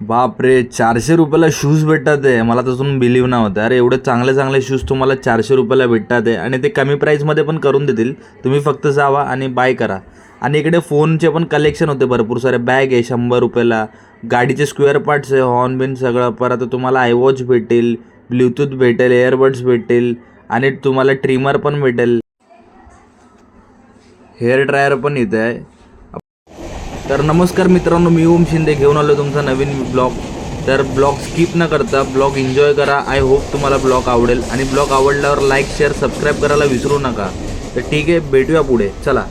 बापरे, 400 रुपयाला शूज भेटतात आहे. मला तसून बिलीव नाही होतं. अरे एवढे चांगले चांगले शूज तुम्हाला 400 रुपयाला भेटतात आहे आणि ते कमी प्राईसमध्ये पण करून देतील. तुम्ही फक्त जावा आणि बाय करा. आणि इकडे फोनचे पण कलेक्शन होते भरपूर सारे. बॅग आहे 100 रुपयाला, गाडीचे स्क्वेअर पार्ट्स आहे, हॉर्न बिन सगळं. परत तुम्हाला आयवॉच भेटेल, ब्ल्यूटूथ भेटेल, एअरबड्स भेटेल आणि तुम्हाला ट्रिमर पण भेटेल. हेअर ड्रायर पण इथे आहे. तर नमस्कार मित्रांनो, मी ओम शिंदे घेऊन आलो तुमचा नवीन ब्लॉग. तर ब्लॉग स्किप न करता ब्लॉग एन्जॉय करा. आय होप तुम्हाला ब्लॉग आवडेल आणि ब्लॉग आवडल्यावर लाईक शेअर सबस्क्राईब करायला विसरू नका. तर ठीक आहे, भेटूया पुढे, चला.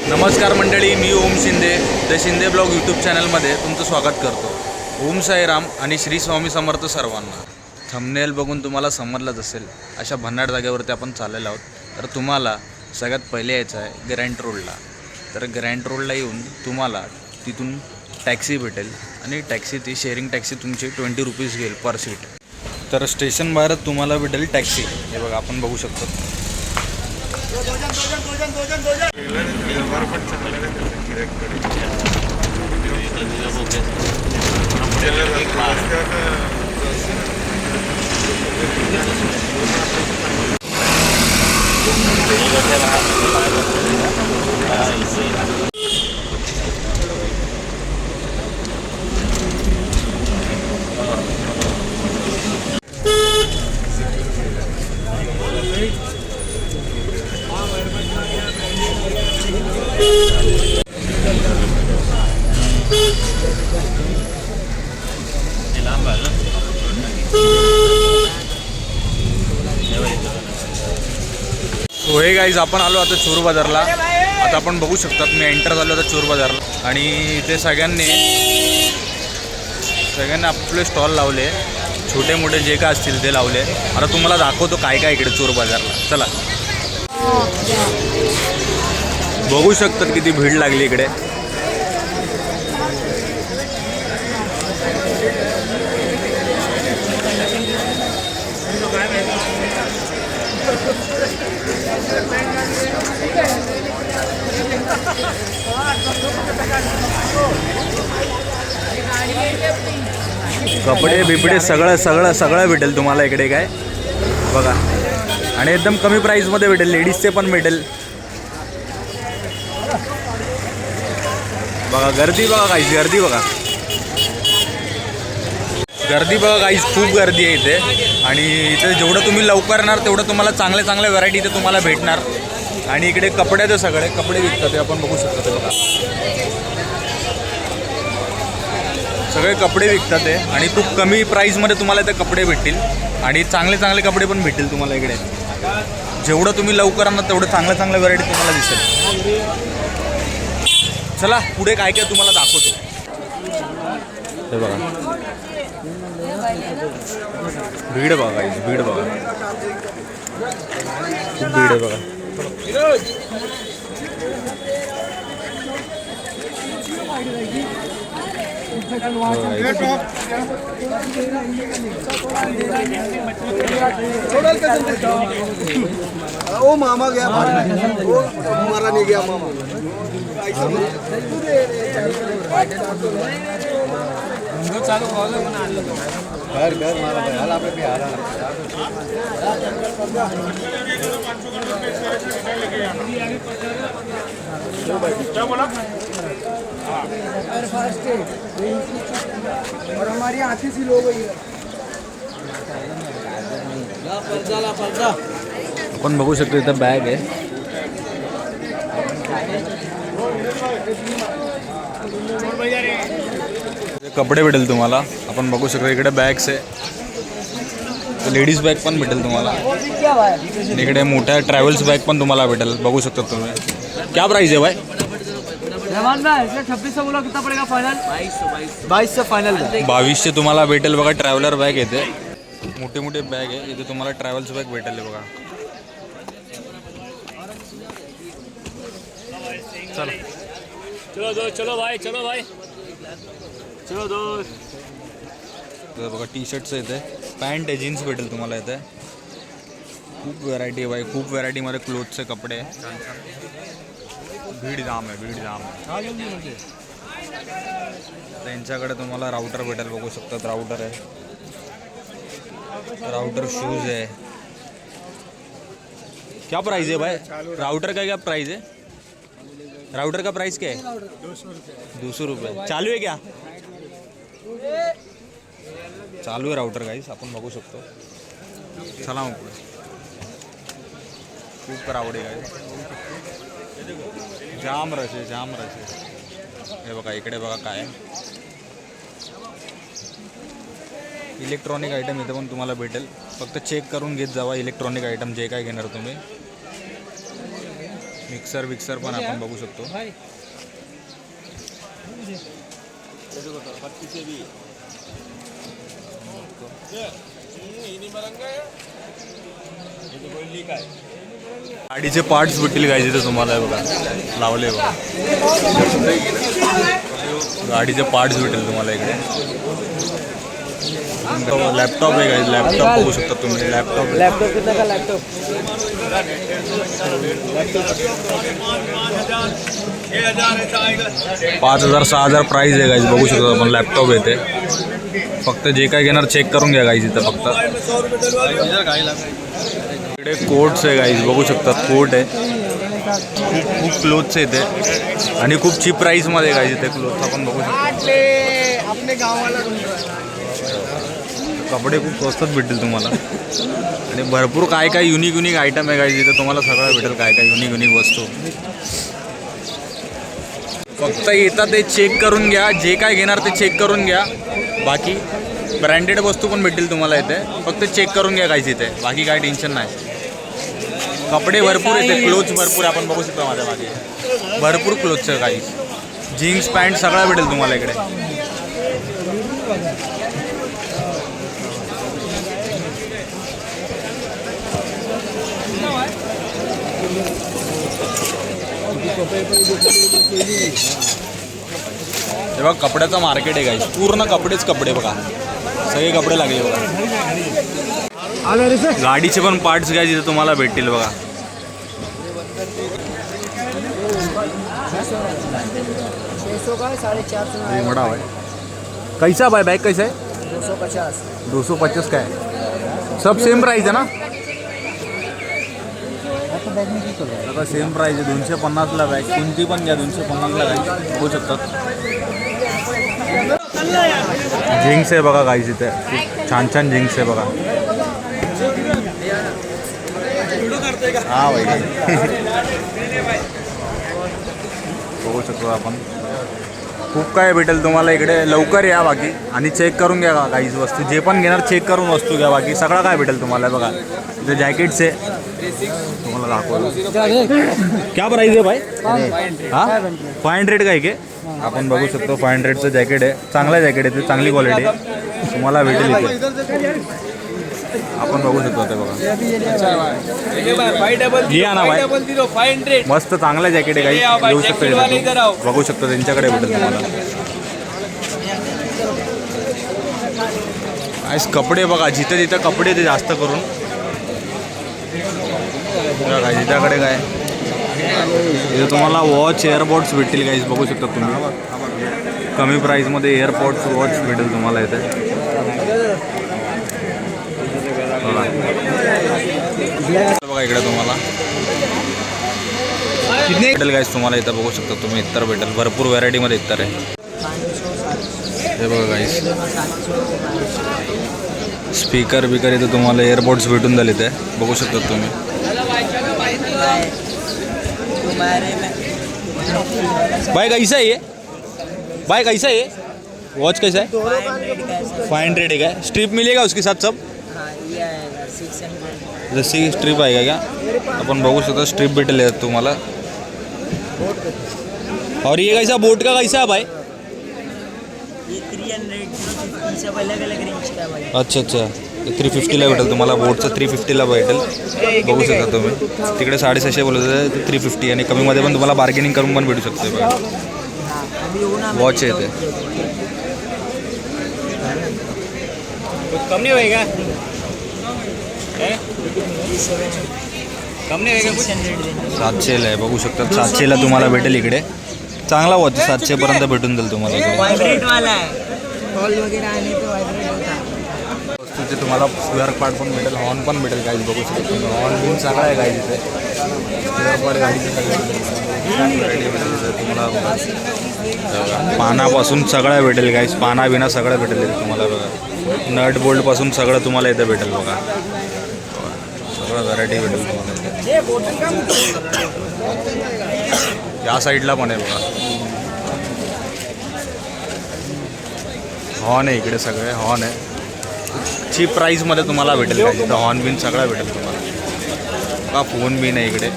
नमस्कार मंडळी, मी Om Shinde the Shinde blog YouTube चॅनलमध्ये तुमचं स्वागत करतो. ओम साईराम आणि श्री स्वामी समर्थ सर्वांना. थंबनेल बघून तुम्हाला समजलंच असेल, अशा भन्नाट जागेवरती आपण चाललेलो आहोत. तर तुम्हाला सगळ्यात पहिले यायचं आहे ग्रँड रोडला. तर ग्रँड रोडला येऊन तुम्हाला तिथून टॅक्सी भेटेल आणि टॅक्सी ती शेअरिंग टॅक्सी तुमची 20 रुपीज घेईल पर सीट. तर स्टेशन बाहेरच तुम्हाला भेटेल टॅक्सी. हे बघा, आपण बघू शकतो. सो हे गाईज, आपण आलो आता चोर बाजारला. आता आपण बघू शकतात, मी एंटर झालो आता चोर बाजारला आणि इथे सगळ्यांनी आपले स्टॉल लावले, छोटे मोठे जे काय असतील ते लावले. आता तुम्हाला दाखवतो काय काय इकडे चोर बाजारला. चला, बघू शकतात किती भीड लागली इकडे. कपडे बिपडे सगळं भेटेल तुम्हाला इकडे. काय बघा, आणि एकदम कमी प्राईसमध्ये भेटेल. लेडीजचे पण भेटेल. बघा गर्दी, बघा गाईज, गर्दी बघा, गाईज, खूप गर्दी आहे इथे. आणि इथे जेवढं तुम्ही लवकर येणार तेवढं तुम्हाला चांगल्या व्हरायटी इथे तुम्हाला भेटणार. आणि इकडे कपड्याचे सगळे कपडे विकतात, ते आपण बघू शकतो. ते बघा, सगळे कपडे विकतात ते. आणि खूप कमी प्राईसमध्ये तुम्हाला इथे कपडे भेटतील आणि चांगले कपडे पण भेटतील तुम्हाला इकडे. जेवढं तुम्ही लवकर आणणार तेवढं चांगल्या व्हरायटी तुम्हाला दिसेल. चला पुढे काय काय तुम्हाला दाखवतो. हे बघा, भीड बघा, भीड बघा, खूप भीड आहे बघा. ओ मामा गया, वो हमारा नहीं गया मामा. घर मारा भाई, हाल आपने बिहार क्या बोला. और हमारी आँखें सी लो गई है. आपण बघू शकतो इथं बॅग आहे. कपडे भेटेल तुम्हाला. आपण बघू शकतो इकडे बॅग्स आहे. लेडीज बॅग पण भेटेल तुम्हाला. इकडे मोठ्या ट्रॅव्हल्स बॅग पण तुम्हाला भेटेल, बघू शकता तुम्ही. क्या प्राइस है भाई? 2600 बोला, कितना पड़ेगा फाइनल? 2200 फाइनल. 2200 तुम्हाला भेटेल बघा. ट्रॅव्हलर बॅग येते, मोठे बॅग आहे इथे तुम्हाला. ट्रॅव्हल्स बॅग भेटेल बघा. चला, चलो दोस्त. तर बघा टी शर्ट्स येते, पॅन्ट आहे, जीन्स भेटेल तुम्हाला इथे. खूप व्हरायटी आहे भाई, खूप व्हरायटीमध्ये क्लोथचे कपडे. भीड जाम आहे. त्यांच्याकडे तुम्हाला राउटर भेटेल, बघू शकतात राउटर आहे, राउटर शूज है। क्या प्राइस है भाई राउटर का? क्या प्राइस है राउटर का? प्राइस क्या है? 200 रुपये। चालू है क्या? चालू है राउटर गाइस, आपण बघू शकतो। चला मग पुढे, खूप आवडे गाइस, जाम रश आहे, जाम रश आहे। हे बघा इकडे बघा काय आहे, इलेक्ट्रॉनिक आयटम इथं पण तुम्हाला भेटेल, फक्त चेक करून घेत जावा इलेक्ट्रॉनिक आयटम जे काय घेणार तुम्ही। मिक्सर विक्सर पण आपण बघू शकतो। गाडीचे पार्ट्स भेटतील गाईज इथे तुम्हाला, हे बघा लावले बघा, गाडीचे पार्ट्स भेटेल तुम्हाला इकडे। लॅपटॉप आहे गाईज, लॅपटॉप बघू शकता तुम्ही, लॅपटॉप कितना का लैपटॉप? 5,000 6,000 प्राइस आहे गाईज, बघू शकता आपण लॅपटॉप येते। फक्त जे काय घेणार चेक करून घ्या गाईज इथं फक्त। इकडे कोट्स आहे गाईज, बघू शकतात कोट आहे, खूप क्लोथ्स येते आणि खूप चीप प्राईसमध्ये गाईज इथे क्लोथ आपण बघू शकतो। कपडे खूप स्वस्तात भेटतील तुम्हाला आणि भरपूर काय काय युनिक आयटम आहे गाईज इथं तुम्हाला सगळं भेटेल, काय काय युनिक वस्तू। फक्त येतात ते चेक करून घ्या, जे काय घेणार ते चेक करून घ्या, बाकी ब्रँडेड वस्तू पण भेटतील तुम्हाला इथे, फक्त चेक करून घ्या गाईज इथे, बाकी काय टेन्शन नाही। कपडे भरपूर येते, क्लोथ्स भरपूर आपण बघू शकतो माझ्या मागे, भरपूर क्लोथ्स आहे गाईज, जीन्स पॅन्ट सगळं भेटेल तुम्हाला इकडे। हे बघा कपड्याचं मार्केट आहे गाईज, पूर्ण कपडेच कपडे बघा, सगळे कपडे लागले बघा। गाडीचे पण पार्ट्स गाईज इथे तुम्हाला भेटतील बघा। बड़ा है, कैसा भाई बैग कैसा है? 250 का है, सब सेम प्राइस है ना? आता सेम प्राइस आहे, 250ला बॅग, कोणती पण घ्या 250ला बॅग बघू शकतात। जिंक्स आहे बघा गाईज इथे, छान छान जिंक्स आहे बघा। हा भाई बघू शकतो आपण, खूप काय भेटेल तुम्हाला इकडे, लवकर या बाकी आणि चेक करून घ्या काहीच वस्तू, जे पण घेणार चेक करून वस्तू घ्या, बाकी सगळं काय भेटेल तुम्हाला बघा। इथे जॅकेट्स आहे तुम्हाला दाखवलं, क्या प्राइस आहे भाई? हां 500 का आहे, आपण बघू शकतो 500चं जॅकेट आहे, चांगलं जॅकेट आहे ते, चांगली क्वालिटी आहे तुम्हाला भेटेल इथे, आपण बघू शकतो ते बघा। हे आणा भाई, मस्त चांगलं जॅकेट आहे काही, घेऊ शकतो, बघू शकतो त्यांच्याकडे भेटेल तुम्हाला। आज कपडे बघा, जिथे जिथे कपडे ते जास्त करून बघा, जिच्याकडे काय इथे तुम्हाला वॉच एअरपोर्ट्स भेटतील गाईज, बघू शकता तुम्ही, कमी प्राईसमध्ये एअरपोर्ट्स वॉच भेटेल तुम्हाला इथे बघा। इकडे तुम्हाला किती भेटेल गाईज तुम्हाला इथं बघू शकता तुम्ही, इतर भेटेल भरपूर व्हरायटीमध्ये इतर आहे, हे बघा गाईज। स्पीकर बिकर इथं तुम्हाला एअरपोर्ट्स भेटून झाले ते बघू शकता तुम्ही। भाई कैसा है ये? भाई कैसा है ये वॉच? कैसा है? 500 है क्या? स्ट्रिप मिलेगा उसके साथ सब? जशी स्ट्रिप आहे का क्या? आपण बघू शकतो स्ट्रिप भेटेल तुम्हाला। और ये कैसा बोट का कैसा है भाई? ये 300 सब अलग-अलग रेंज का भाई। अच्छा 350ला भेटेल तुम्हाला, बोटचं 350ला भेटेल बघू शकता तुम्ही। तिकडे 750 बोलत होते, 350 आणि कमीमध्ये पण तुम्हाला बार्गेनिंग करून पण भेटू शकते बघा। वॉच आहे ते, कम नहीं होएगा, कम नहीं होएगा कुछ। 700ला आहे बघू शकता, 700ला तुम्हाला भेटेल इकडे चांगला वॉच 700 पर्यंत भेटून जाईल तुम्हाला तो. व्हायब्रेट वाला आहे. कॉल वगैरे आले तर व्हायब्रेट होता. वस्तूचे तुम्हाला स्क्वेअर पार्ट पण भेटेल, हॉर्न पण भेटेल गाईज बघू शकतो. हॉर्न बिन सगळं आहे गाईज इथे. स्क्वेअर पार्ट गाडीचे सगळे तुम्हाला बघा. पानापासून सगळं भेटेल गाईज, पाना बिना सगळं भेटेल इथे तुम्हाला बघा. नट बोल्टपासून सगळं तुम्हाला इथे भेटेल बघा. सगळं व्हरायटी भेटेल तुम्हाला इथे. या साईडला पण आहे बघा. हॉर्न आहे इकडे, सगळे हॉर्न आहे. चीप प्राईजमध्ये तुम्हाला भेटेल का इथं. हॉर्न बिन सगळं भेटेल तुम्हाला बघा. फोन बिन आहे इकडे,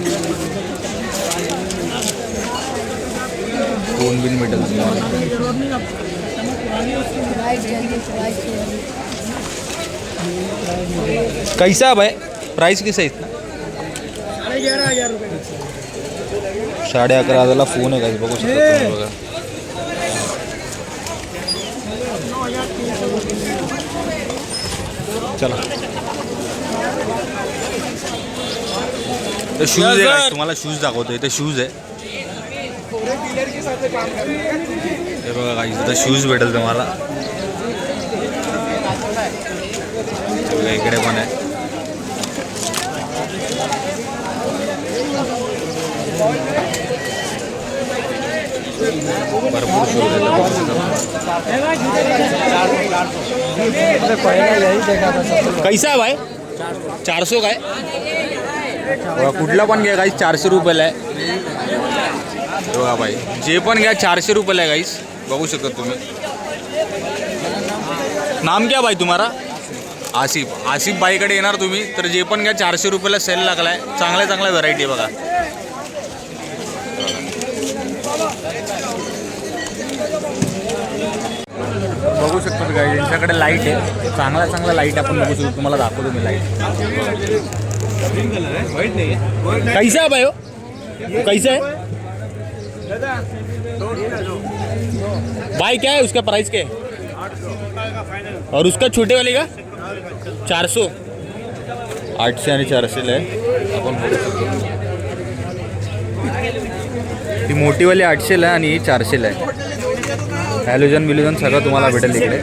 फोन बिन भेटेल तुम्हाला. कैसा है भाई, प्राइस किसा है इतना? 11,500 फोन आहे काही बघू शकता तुम्ही बघा. चला तर शूज आहे guys, तुम्हाला शूज दाखवतो. इथे शूज आहे हे बघा काही. इथं शूज भेटेल तुम्हाला. बघा इकडे पण आहे. भरपूर शूज कैसा आहे भाई? 400 काय कुठला पण घ्या गाईस, 400 रुपयाला आहे बघा भाई. जे पण घ्या 400 रुपयाला आहे गाईस, बघू शकता तुम्ही. नाम क्या भाई तुम्हारा? आसिफ. आसिफ बाईकडे येणार तुम्ही तर जे पण घ्या 400 रुपयाला सेल लागला आहे. चांगल्या चांगल्या व्हरायटी आहे बघा. बघू शकतो का यांच्याकडे लाईट आहे. चांगला चांगला लाईट आपण बघू शकतो. तुम्हाला दाखवतो मी लाईट. कैसा है भाई हो? कैसा है भाई? क्या है उसका प्राइस क्या है? और उसका छोटे वाले का 400. 800 आणि 400 आहे आपण बघू शकतो. ती मोठीवाली 800 आहे आणि 400 आहे. हॅलोजन बिलोजन सगळं तुम्हाला भेटेल इकडे.